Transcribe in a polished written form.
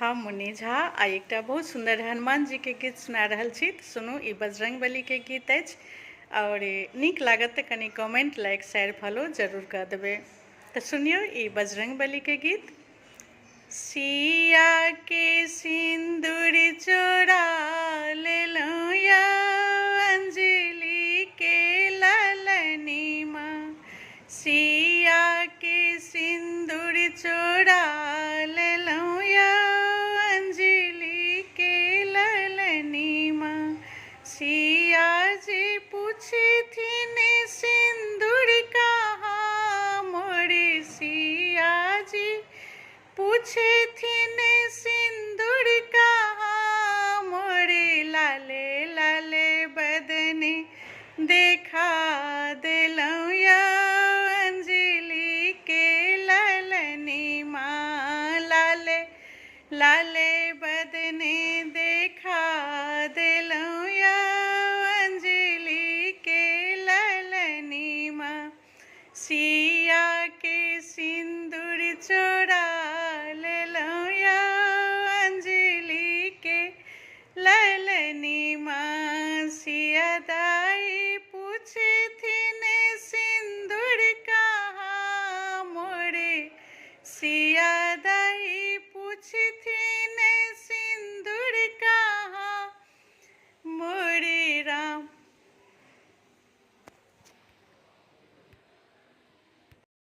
हम मुन्नी झा आ एक बहुत सुंदर हनुमान जी के गीत सुना रहल छी। तऽ सुनू, ई बजरंग बली के गीत अछि और नीक लागत तऽ कनि कमेंट, लाइक, शेयर, फॉलो जरूर कऽ देबै। तऽ सुनियो ई बजरंग बली के गीत। सिया के सिंदूर चोरा लेलहुँ या अंजलि के ललनी माँ। सिया के सिंदूर चोरा लेलहुँ या अंजलि के ललनी माँ। सिया जी पूछथिन सिंदूर कहाँ मोरे। सिया जी पूछथिन सिंदूर कहाँ मोरे। लाले लाले बदने देखा देलहुँ या अंजलि के ललनी माँ। लाले लाले बदने देखा देलहुँ या अंजलि के ललनी माँ। सिया के सिंदूर चोरा लेलहुँ या अंजलि के ललनी माँ। सिया दाई पूछथिन सिंदूर कहाँ मोरे। सिया दाई पूछथिन